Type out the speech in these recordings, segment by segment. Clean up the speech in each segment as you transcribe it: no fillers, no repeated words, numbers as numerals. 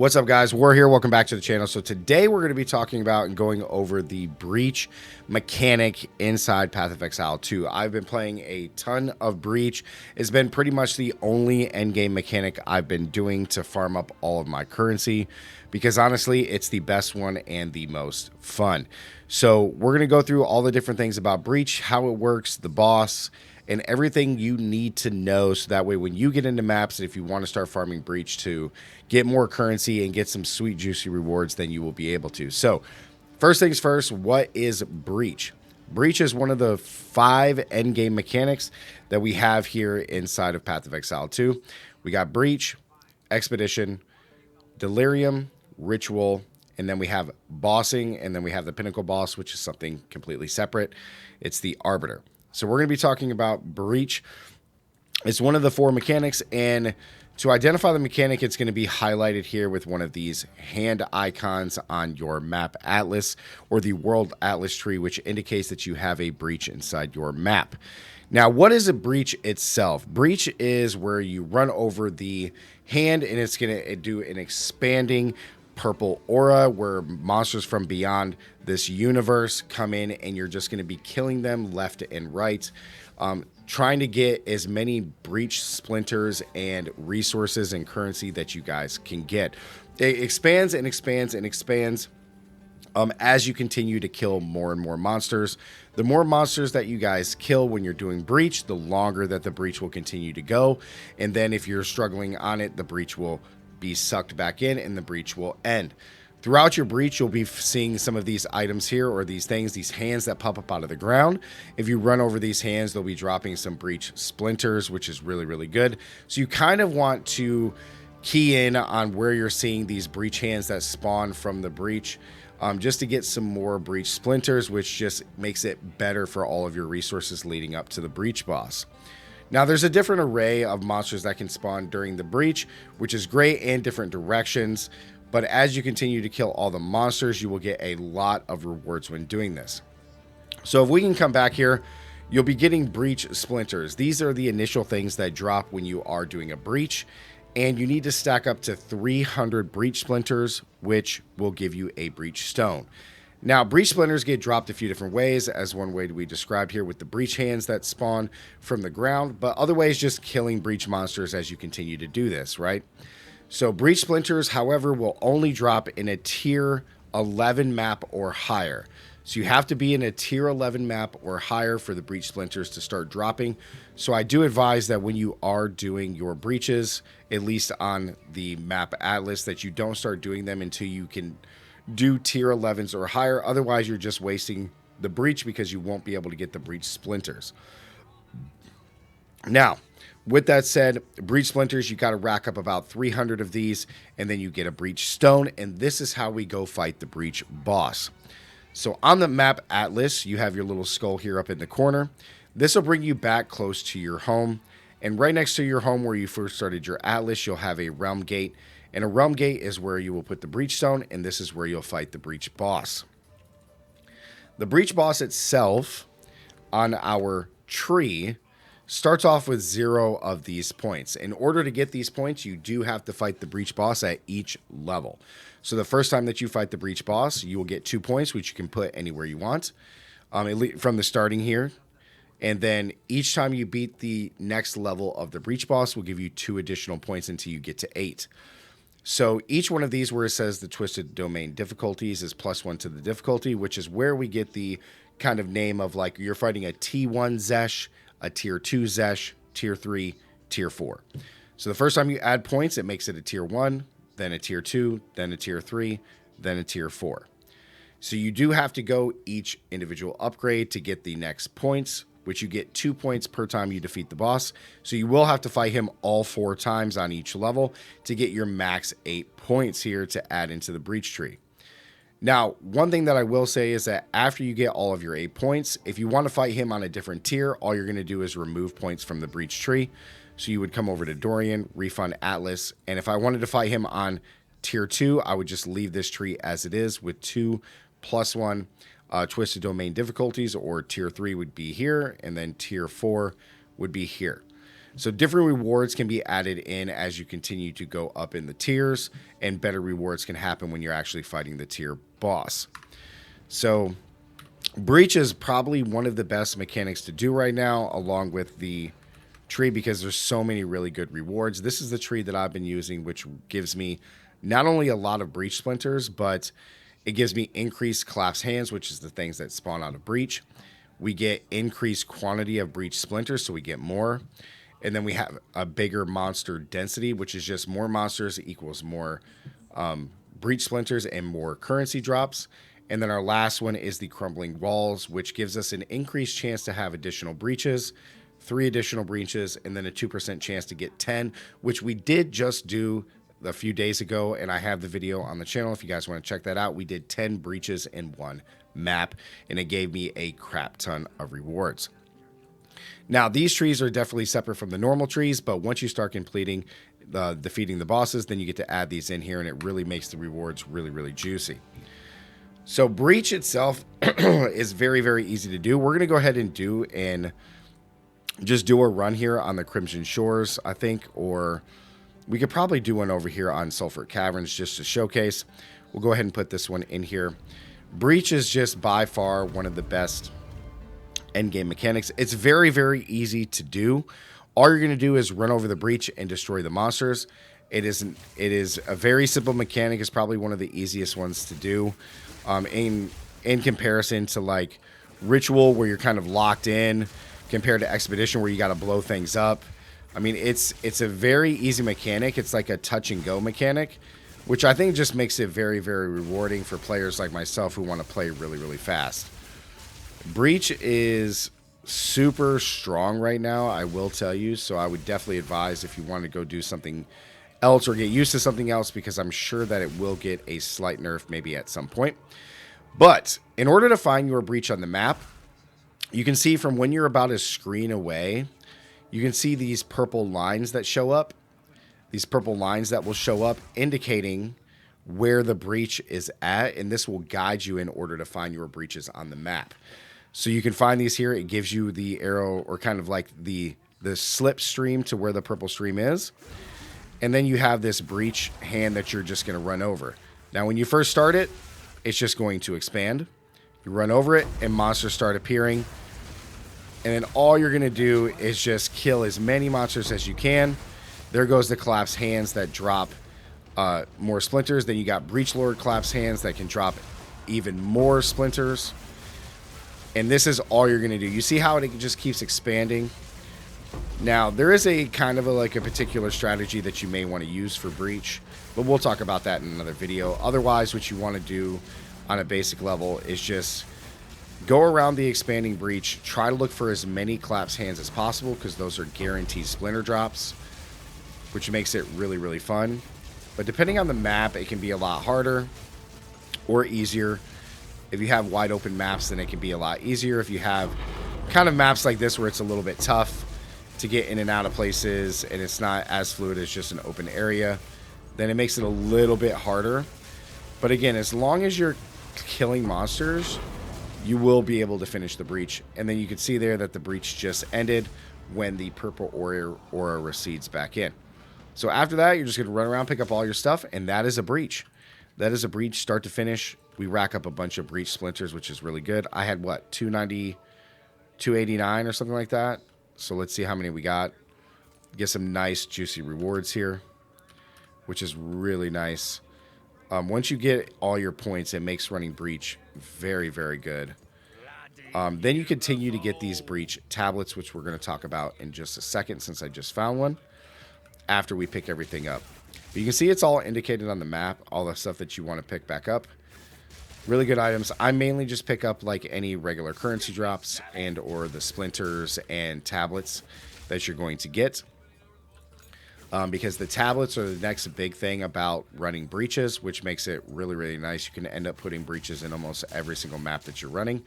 What's up, guys? We're here. Welcome back to the channel. So today we're going to be talking about and going over the breach mechanic inside Path of Exile 2. I've been playing a ton of breach. It's been pretty much the only endgame mechanic I've been doing to farm up all of my currency because honestly, it's the best one and the most fun. So we're going to go through all the different things about breach, how it works, the boss, and everything you need to know so that way when you get into maps, if you want to start farming breach to get more currency and get some sweet juicy rewards, then you will be able to. So first things first, what is breach? Breach is one of the 5 endgame mechanics that we have here inside of Path of Exile 2. We got breach, expedition, delirium, ritual, and then we have bossing, and then we have the pinnacle boss, which is something completely separate. It's the arbiter. So we're going to be talking about breach. It's one of the 4 mechanics, and to identify the mechanic, it's going to be highlighted here with one of these hand icons on your map atlas or the world atlas tree, which indicates that you have a breach inside your map. Now, what is a breach itself? Breach is where you run over the hand, and it's going to do an expanding purple aura where monsters from beyond this universe come in, and you're just going to be killing them left and right, trying to get as many breach splinters and resources and currency that you guys can get. It expands and expands and expands as you continue to kill more and more monsters. The more monsters that you guys kill when you're doing breach, the longer that the breach will continue to go, and then if you're struggling on it, the breach will be sucked back in and the breach will end. Throughout your breach, you'll be seeing some of these items here, or these things, these hands that pop up out of the ground. If you run over these hands, they'll be dropping some breach splinters, which is really, really good. So you kind of want to key in on where you're seeing these breach hands that spawn from the breach, just to get some more breach splinters, which just makes it better for all of your resources leading up to the breach boss. Now, there's a different array of monsters that can spawn during the breach, which is great, in different directions. But as you continue to kill all the monsters, you will get a lot of rewards when doing this. So if we can come back here, you'll be getting breach splinters. These are the initial things that drop when you are doing a breach. And you need to stack up to 300 breach splinters, which will give you a breach stone. Now, breach splinters get dropped a few different ways, as one way we described here with the breach hands that spawn from the ground, but other ways just killing breach monsters as you continue to do this, right? So breach splinters, however, will only drop in a tier 11 map or higher. So you have to be in a tier 11 map or higher for the breach splinters to start dropping. So I do advise that when you are doing your breaches, at least on the map atlas, that you don't start doing them until you can do tier 11s or higher. Otherwise, you're just wasting the breach because you won't be able to get the breach splinters. Now, with that said, breach splinters, you got to rack up about 300 of these, and then you get a breach stone, and this is how we go fight the breach boss. So on the map atlas, you have your little skull here up in the corner. This will bring you back close to your home, and right next to your home where you first started your atlas, you'll have a realm gate. And a realm gate is where you will put the breach stone, and this is where you'll fight the breach boss. The breach boss itself on our tree starts off with 0 of these points. In order to get these points, you do have to fight the breach boss at each level. So the first time that you fight the breach boss, you will get 2 points, which you can put anywhere you want from the starting here. And then each time you beat the next level of the breach boss will give you 2 additional points until you get to 8. So each one of these where it says the twisted domain difficulties is +1 to the difficulty, which is where we get the kind of name of like you're fighting a T1 Zesh, a tier 2 Zesh, tier 3, tier 4. So the first time you add points, it makes it a tier 1, then a tier 2, then a tier 3, then a tier 4. So you do have to go each individual upgrade to get the next points, which you get 2 points per time you defeat the boss. So you will have to fight him all 4 times on each level to get your max 8 points here to add into the breach tree. Now, one thing that I will say is that after you get all of your 8 points, if you want to fight him on a different tier, all you're going to do is remove points from the breach tree. So you would come over to Dorian, refund Atlas, and if I wanted to fight him on tier 2, I would just leave this tree as it is with 2 +1 twisted domain difficulties, or tier 3 would be here, and then tier 4 would be here. So different rewards can be added in as you continue to go up in the tiers, and better rewards can happen when you're actually fighting the tier boss. So breach is probably one of the best mechanics to do right now, along with the tree, because there's so many really good rewards. This is the tree that I've been using, which gives me not only a lot of breach splinters, but it gives me increased collapse hands, which is the things that spawn out of breach. We get increased quantity of breach splinters, so we get more. And then we have a bigger monster density, which is just more monsters equals more breach splinters and more currency drops. And then our last one is the crumbling walls, which gives us an increased chance to have additional breaches, 3 additional breaches, and then a 2% chance to get 10, which we did just do a few days ago, and I have the video on the channel if you guys want to check that out. We did 10 breaches in one map, and it gave me a crap ton of rewards. Now, these trees are definitely separate from the normal trees, but once you start completing defeating the bosses, then you get to add these in here, and it really makes the rewards really, really juicy. So breach itself is very, very easy to do. We're going to go ahead and just do a run here on the Crimson Shores, I think, or we could probably do one over here on Sulphur Caverns just to showcase. We'll go ahead and put this one in here. Breach is just by far one of the best endgame mechanics. It's very, very easy to do. All you're going to do is run over the breach and destroy the monsters. It is a very simple mechanic. It's probably one of the easiest ones to do in comparison to like Ritual, where you're kind of locked in, compared to Expedition, where you got to blow things up. I mean, it's a very easy mechanic. It's like a touch and go mechanic, which I think just makes it very, very rewarding for players like myself who want to play really, really fast. Breach is super strong right now, I will tell you, so I would definitely advise if you want to go do something else or get used to something else, because I'm sure that it will get a slight nerf maybe at some point. But in order to find your breach on the map, you can see from when you're about a screen away, you can see these purple lines that show up. These purple lines that will show up indicating where the breach is at, and this will guide you in order to find your breaches on the map. So you can find these here. It gives you the arrow, or kind of like the slip stream to where the purple stream is. And then you have this breach hand that you're just going to run over. Now, when you first start it, it's just going to expand. You run over it, and monsters start appearing. And then all you're going to do is just kill as many monsters as you can. There goes the collapse hands that drop more splinters. Then you got Breach Lord collapse hands that can drop even more splinters. And this is all you're going to do. You see how it just keeps expanding? Now, there is a kind of like a particular strategy that you may want to use for Breach, but we'll talk about that in another video. Otherwise, what you want to do on a basic level is just go around the expanding breach, try to look for as many collapse hands as possible, because those are guaranteed splinter drops, which makes it really, really fun. But depending on the map, it can be a lot harder or easier. If you have wide open maps, then it can be a lot easier. If you have kind of maps like this where it's a little bit tough to get in and out of places and it's not as fluid as just an open area, then it makes it a little bit harder. But again, as long as you're killing monsters, you will be able to finish the breach. And then you can see there that the breach just ended when the purple aura recedes back in. So after that, you're just going to run around, pick up all your stuff, and that is a breach. That is a breach start to finish. We rack up a bunch of breach splinters, which is really good. I had, what, 290, 289 or something like that. So let's see how many we got. Get some nice, juicy rewards here, which is really nice. Once you get all your points, it makes running breach very, very good. Then you continue to get these breach tablets, which we're going to talk about in just a second, since I just found one, after we pick everything up. But you can see it's all indicated on the map, all the stuff that you want to pick back up. Really good items. I mainly just pick up like any regular currency drops and or the splinters and tablets that you're going to get. Because the tablets are the next big thing about running breaches, which makes it really, really nice. You can end up putting breaches in almost every single map that you're running.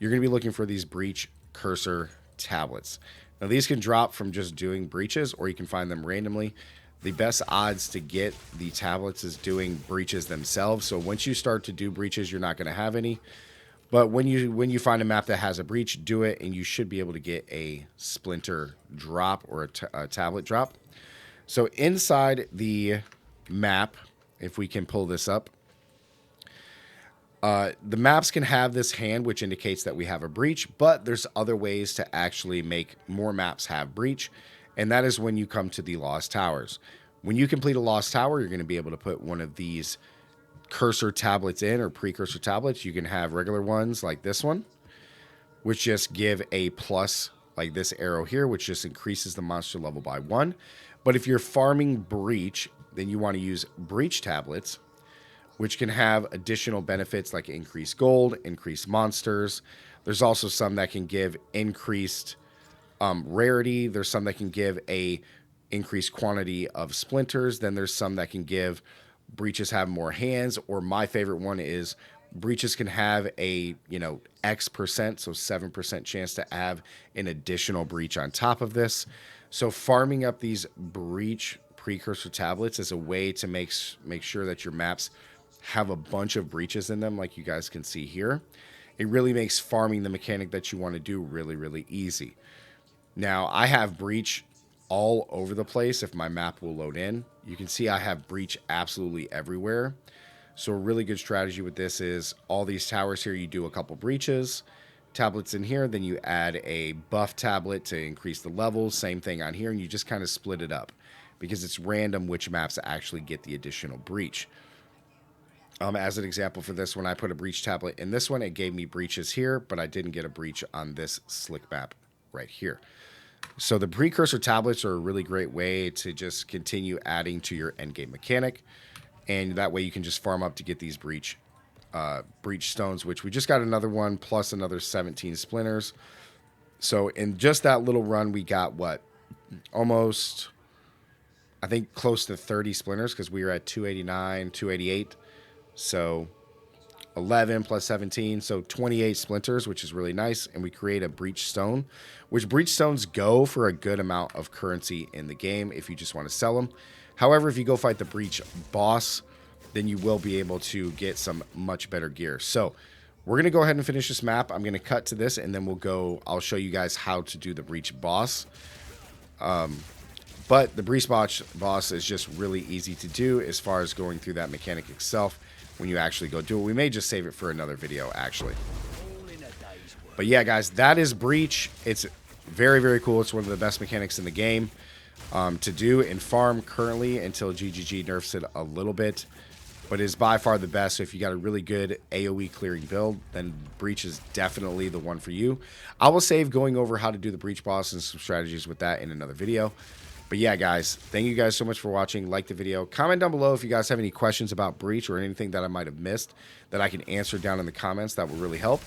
You're going to be looking for these breach cursor tablets. Now, these can drop from just doing breaches, or you can find them randomly. The best odds to get the tablets is doing breaches themselves. So once you start to do breaches, you're not going to have any. But when you find a map that has a breach, do it, and you should be able to get a splinter drop or a tablet drop. So inside the map, if we can pull this up, the maps can have this hand, which indicates that we have a breach, but there's other ways to actually make more maps have breach, and that is when you come to the Lost Towers. When you complete a Lost Tower, you're going to be able to put one of these cursor tablets in, or precursor tablets. You can have regular ones like this one, which just give a plus, like this arrow here, which just increases the monster level by 1. But if you're farming breach, then you want to use breach tablets, which can have additional benefits like increased gold, increased monsters. There's also some that can give increased rarity. There's some that can give a increased quantity of splinters. Then there's some that can give breaches have more hands, or my favorite one is breaches can have a, X%, so 7% chance to have an additional breach on top of this. So farming up these breach precursor tablets is a way to make sure that your maps have a bunch of breaches in them, like you guys can see here. It really makes farming the mechanic that you want to do really, really easy. Now, I have breach all over the place. If my map will load in, you can see I have breach absolutely everywhere. So a really good strategy with this is all these towers here, you do a couple breaches, tablets in here, then you add a buff tablet to increase the levels, same thing on here, and you just kind of split it up because it's random which maps actually get the additional breach. As an example for this one, I put a breach tablet in this one. It gave me breaches here, but I didn't get a breach on this slick map right here. So the precursor tablets are a really great way to just continue adding to your endgame mechanic. And that way you can just farm up to get these breach stones, which we just got another one, plus another 17 splinters. So in just that little run, we got what? Almost, I think, close to 30 splinters, because we were at 289, 288. So 11 plus 17, so 28 splinters, which is really nice. And we create a breach stone, which breach stones go for a good amount of currency in the game if you just want to sell them. However, if you go fight the breach boss, then you will be able to get some much better gear. So we're going to go ahead and finish this map. I'm going to cut to this, and then I'll show you guys how to do the breach boss. But the breach boss is just really easy to do as far as going through that mechanic itself. When you actually go do it, we may just save it for another video actually. But yeah, guys, that is breach. It's very, very cool. It's one of the best mechanics in the game to do and farm currently until GGG nerfs it a little bit, but it is by far the best. So if you got a really good AoE clearing build, then breach is definitely the one for you. I will save going over how to do the breach boss and some strategies with that in another video. But yeah, guys, thank you guys so much for watching. Like the video. Comment down below if you guys have any questions about breach or anything that I might have missed that I can answer down in the comments. That will really help.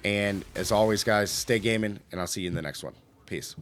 And as always, guys, stay gaming, and I'll see you in the next one. Peace.